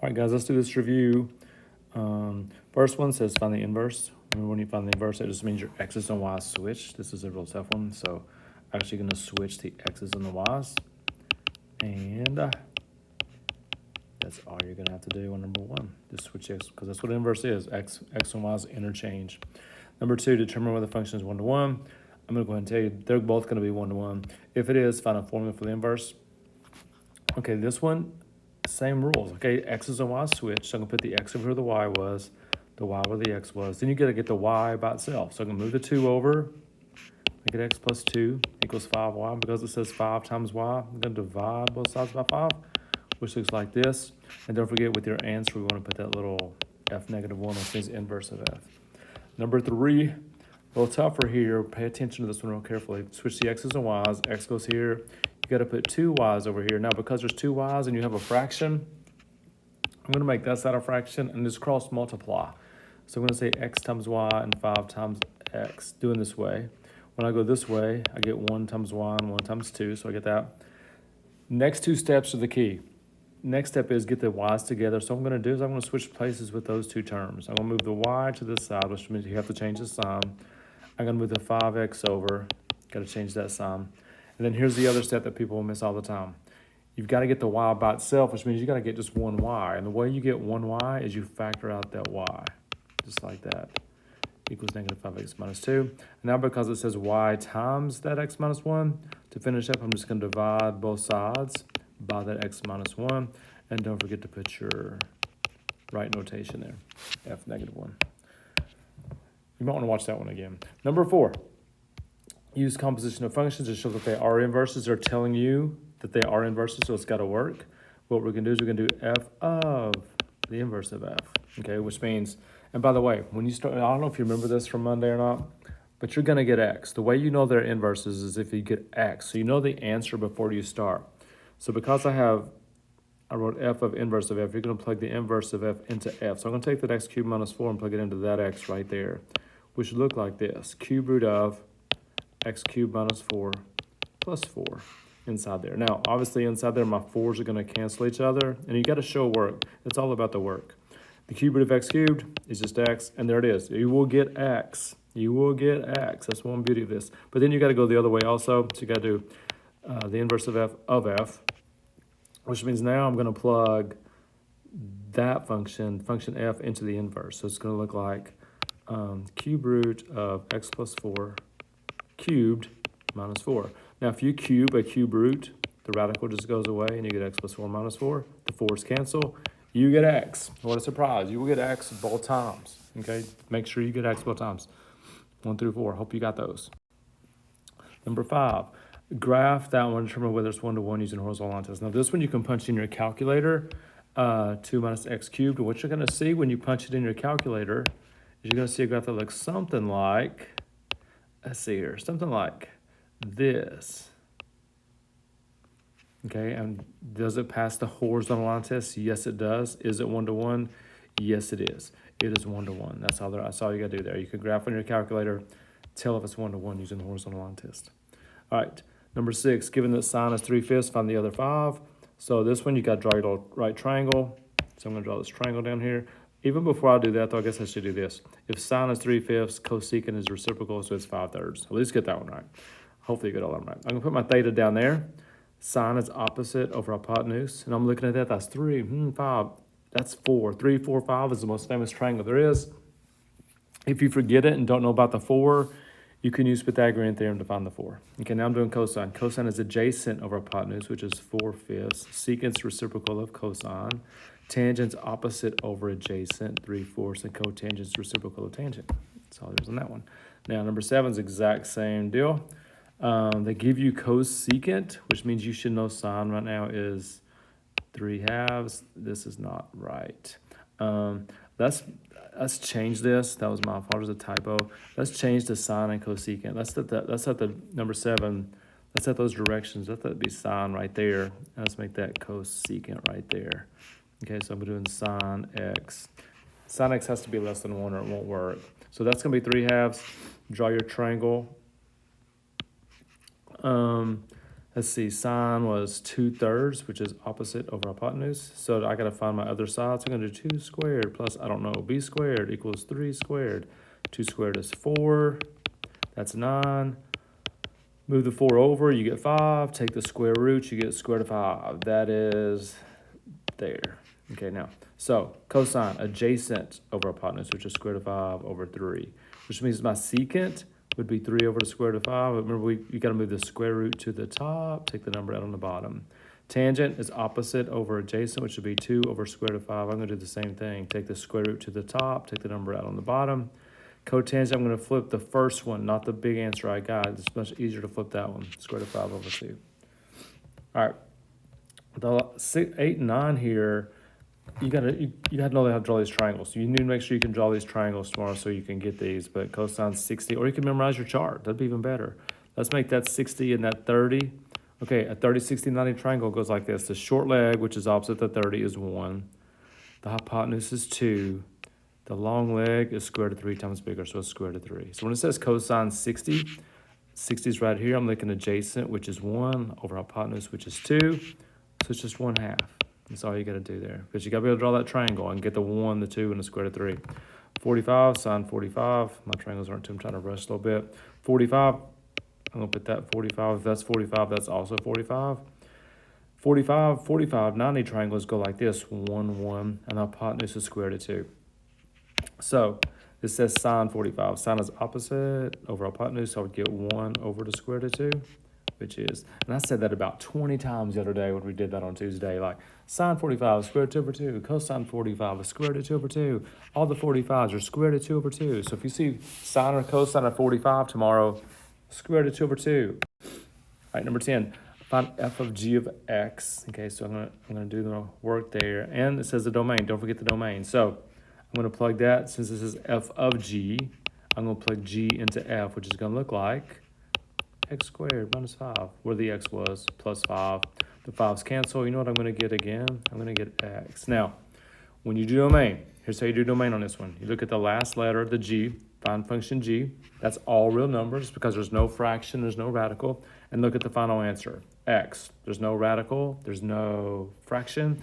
All right, guys, let's do this review. First one says find the inverse. Remember, when you find the inverse, it just means your x's and y's switch. This is a real tough one, so I'm actually going to switch the x's and the y's. And that's all you're going to have to do on number one. Just switch x, because that's what inverse is. X and y's interchange. Number two, determine whether the function is one-to-one. I'm going to go ahead and tell you they're both going to be one-to-one. If it is, find a formula for the inverse. Okay, this one, same rules. Okay, x's and y's switch. So I'm going to put the x over where the y was, the y where the x was. Then you got to get the y by itself. So I'm going to move the 2 over, make it x plus 2 equals 5y. Because it says 5 times y, I'm going to divide both sides by 5, which looks like this. And don't forget, with your answer, we want to put that little f negative 1, which means inverse of f. Number 3, a little tougher here. Pay attention to this one real carefully. Switch the x's and y's. X goes here. You got to put 2 y's over here. Now, because there's 2 y's and you have a fraction, I'm going to make that side a fraction and just cross multiply. So I'm going to say x times y and 5 times x, doing this way. When I go this way, I get 1 times y and 1 times 2, so I get that. Next 2 steps are the key. Next step is get the y's together. So what I'm going to do is I'm going to switch places with those 2 terms. I'm going to move the y to this side, which means you have to change the sign. I'm going to move the 5x over. Got to change that sign. And then here's the other step that people will miss all the time. You've got to get the y by itself, which means you got to get just one y. And the way you get one y is you factor out that y, just like that. Equals negative 5x minus 2. And now because it says y times that x minus 1, to finish up, I'm just going to divide both sides by that x minus 1. And don't forget to put your right notation there, f negative 1. You might want to watch that one again. Number 4, use composition of functions to show that they are inverses. They're telling you that they are inverses, so it's got to work. What we're going to do is we're going to do f of the inverse of f, okay, which means, and by the way, when you start, I don't know if you remember this from Monday or not, but you're going to get x. The way you know they're inverses is if you get x. So you know the answer before you start. So because I wrote f of inverse of f, you're going to plug the inverse of f into f. So I'm going to take that x cubed minus 4 and plug it into that x right there, which should look like this. Cube root of x cubed minus 4 plus 4 inside there. Now, obviously inside there, my 4's are going to cancel each other, and you got to show work. It's all about the work. The cube root of x cubed is just x, and there it is. You will get x. You will get x. That's one beauty of this. But then you got to go the other way also. So you got to do the inverse of f, which means now I'm going to plug that function f, into the inverse. So it's going to look like cube root of x plus 4 cubed minus 4. Now, if you cube a cube root, the radical just goes away and you get x plus 4 minus 4. The 4's cancel. You get x. What a surprise. You will get x both times. Okay? Make sure you get x both times. 1 through 4. Hope you got those. Number 5. Graph that one, determine whether it's one-to-one using horizontal line test. Now, this one you can punch in your calculator, 2 minus x cubed. And what you're going to see when you punch it in your calculator is you're going to see a graph that looks something like, let's see here, something like this. Okay, and does it pass the horizontal line test? Yes, it does. Is it one-to-one? Yes, it is. It is one-to-one. That's all you got to do there. You can graph on your calculator, tell if it's one-to-one using the horizontal line test. All right, number 6, given that sine is 3/5, find the other 5. So this one, you got to draw your little right triangle. So I'm going to draw this triangle down here. Even before I do that, though, I guess I should do this. If sine is 3/5, cosecant is reciprocal, so it's 5/3. At least get that one right. Hopefully you get all of them right. I'm going to put my theta down there. Sine is opposite over hypotenuse. And I'm looking at that. That's 3, 5. That's 4. 3, 4, 5 is the most famous triangle there is. If you forget it and don't know about the 4, you can use Pythagorean theorem to find the 4. Okay, now I'm doing cosine. Cosine is adjacent over hypotenuse, which is 4/5. Secant's reciprocal of cosine. Tangent's opposite over adjacent, 3/4, and cotangent's reciprocal of tangent. That's all there is on that one. Now, number 7 is exact same deal. They give you cosecant, which means you should know sine right now is 3/2. This is not right. Let's change this. That was my fault. It was a typo. Let's change the sine and cosecant. Let's set the number 7. Let's set those directions. Let that be sine right there. And let's make that cosecant right there. Okay, so I'm doing sine x. Sine x has to be less than 1 or it won't work. So that's going to be 3/2. Draw your triangle. Let's see, sine was 2/3, which is opposite over hypotenuse. So I gotta find my other side. So I'm gonna do 2 squared plus, I don't know, b squared equals 3 squared. 2 squared is 4, that's 9. Move the 4 over, you get 5. Take the square root, you get square root of 5. That is there. Okay, now, so cosine adjacent over hypotenuse, which is square root of 5 over 3, which means my secant would be 3 over the square root of 5. But remember, you got to move the square root to the top, take the number out on the bottom. Tangent is opposite over adjacent, which would be 2 over square root of 5. I'm going to do the same thing. Take the square root to the top, take the number out on the bottom. Cotangent, I'm going to flip the first one, not the big answer I got. It's much easier to flip that one, square root of 5 over 2. All right, the 6, 8, and 9 here, you gotta know how to draw these triangles. So you need to make sure you can draw these triangles tomorrow so you can get these. But cosine 60, or you can memorize your chart. That'd be even better. Let's make that 60 and that 30. Okay, a 30, 60, 90 triangle goes like this. The short leg, which is opposite the 30, is 1. The hypotenuse is 2. The long leg is square root of 3 times bigger, so it's square root of 3. So when it says cosine 60, 60 is right here. I'm looking adjacent, which is 1, over hypotenuse, which is 2. So it's just 1/2. That's all you got to do there. Because you got to be able to draw that triangle and get the 1, the 2, and the square root of 3. 45, sine 45. My triangles aren't too, I'm trying to rush a little bit. 45, I'm going to put that 45. If that's 45, that's also 45. 45, 45, 90 triangles go like this. 1, 1, and the hypotenuse is square root of 2. So this says sine 45. Sine is opposite over hypotenuse, so I would get 1 over the square root of 2. Which is, and I said that about 20 times the other day when we did that on Tuesday, like sine 45 is square root of 2 over 2, cosine 45 is square root of 2 over 2. All the 45s are square root of 2 over 2. So if you see sine or cosine of 45 tomorrow, square root of 2 over 2. All right, number 10, find f of g of x. Okay, so I'm gonna do the work there. And it says the domain, don't forget the domain. So I'm gonna plug that, since this is f of g, I'm gonna plug g into f, which is gonna look like x squared minus 5, where the x was, plus 5. The 5's cancel. You know what I'm going to get again? I'm going to get x. Now, when you do domain, here's how you do domain on this one. You look at the last letter, the g, find function g. That's all real numbers because there's no fraction, there's no radical. And look at the final answer, x. There's no radical, there's no fraction.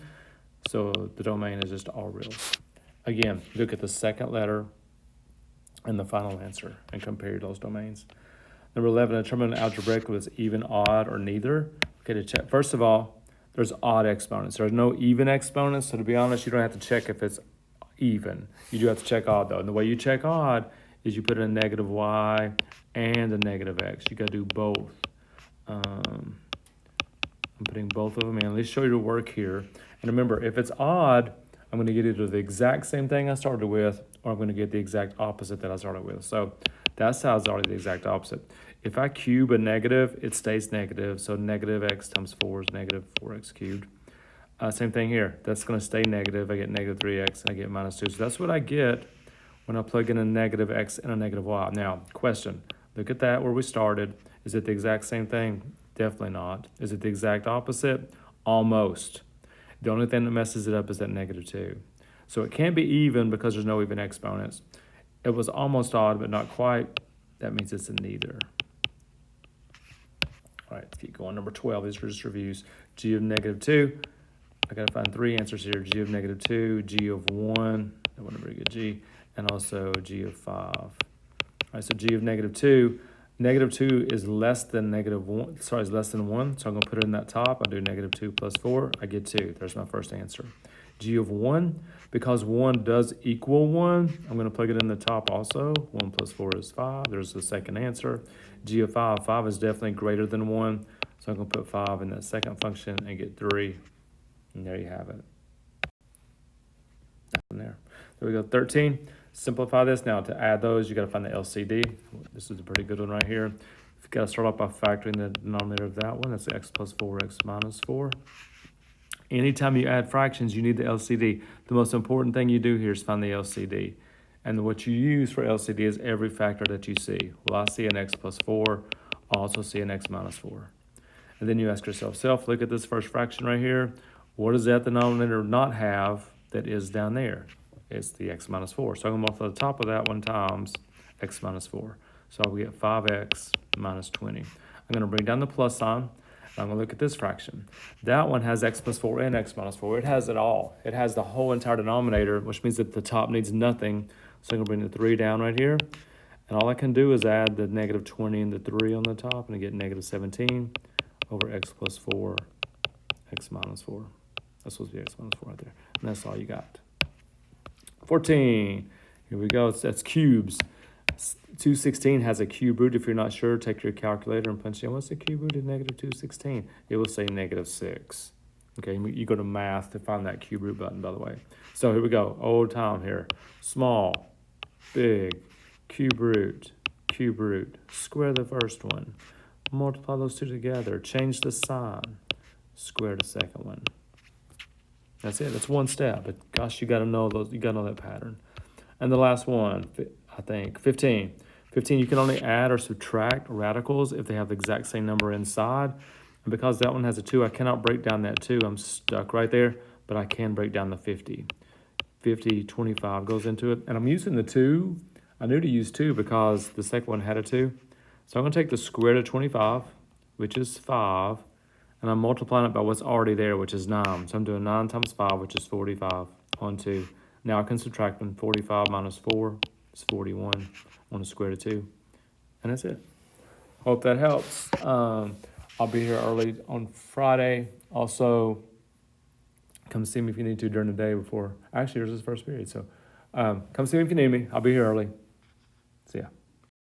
So the domain is just all real. Again, look at the second letter and the final answer and compare those domains. Number 11, determine algebraically whether it's even, odd, or neither. Okay, to check, first of all, there's odd exponents. There's no even exponents, so to be honest, you don't have to check if it's even. You do have to check odd, though. And the way you check odd is you put in a negative y and a negative x. You got to do both. I'm putting both of them in. Let's show you the work here. And remember, if it's odd, I'm going to get either the exact same thing I started with, or I'm going to get the exact opposite that I started with. So that side's already the exact opposite. If I cube a negative, it stays negative. So negative x times 4 is negative 4x cubed. Same thing here. That's going to stay negative. I get negative 3x and I get minus 2. So that's what I get when I plug in a negative x and a negative y. Now, question. Look at that where we started. Is it the exact same thing? Definitely not. Is it the exact opposite? Almost. The only thing that messes it up is that negative 2. So it can't be even because there's no even exponents. It was almost odd, but not quite. That means it's a neither. All right, let's keep going. Number 12, these are just reviews. G of negative 2. I got to find 3 answers here. G of negative 2, G of 1. That wasn't a very good G. And also G of 5. All right, so G of negative 2. Negative 2 is less than negative 1. Sorry, is less than 1. So I'm going to put it in that top. I'll do negative 2 plus 4. I get 2. There's my first answer. G of 1, because 1 does equal 1, I'm going to plug it in the top also. 1 plus 4 is 5. There's the second answer. G of 5, 5 is definitely greater than 1. So I'm going to put 5 in that second function and get 3. And there you have it. Nothing there. There we go. 13. Simplify this now. To add those, you got to find the LCD. This is a pretty good one right here. You've got to start off by factoring the denominator of that one. That's x plus 4, x minus 4. Anytime you add fractions, you need the LCD. The most important thing you do here is find the LCD. And what you use for LCD is every factor that you see. Well, I see an x plus 4. I also see an x minus 4. And then you ask yourself, look at this first fraction right here. What does that denominator not have that is down there? It's the x minus 4. So I'm going to multiply the top of that one times x minus 4. So I'll get 5x minus 20. I'm going to bring down the plus sign. I'm gonna look at this fraction. That one has x plus 4 and x minus 4. It has it all. It has the whole entire denominator, which means that the top needs nothing. So I'm gonna bring the 3 down right here. And all I can do is add the negative 20 and the 3 on the top, and I get negative 17 over x plus 4, x minus 4. That's supposed to be x minus 4 right there. And that's all you got. 14. Here we go. That's cubes. 216 has a cube root. If you're not sure, take your calculator and punch in. What's the cube root of negative 216? It will say negative 6. Okay, you go to math to find that cube root button, by the way. So here we go. Old time here. Small, big, cube root, square the first one. Multiply those two together. Change the sign. Square the second one. That's it. That's one step. But gosh, you got to know those. You got to know that pattern. And the last one, I think, 15. 15, you can only add or subtract radicals if they have the exact same number inside. And because that one has a 2, I cannot break down that 2. I'm stuck right there, but I can break down the 50. 50, 25 goes into it. And I'm using the 2. I knew to use 2 because the second one had a 2. So I'm going to take the square root of 25, which is 5, and I'm multiplying it by what's already there, which is 9. So I'm doing 9 times 5, which is 45, on 2. Now I can subtract them. 45 minus 4 is 41 on the square root of 2. And that's it. Hope that helps. I'll be here early on Friday. Also, come see me if you need to during the day before. Actually, yours is the first period. So come see me if you need me. I'll be here early. See ya.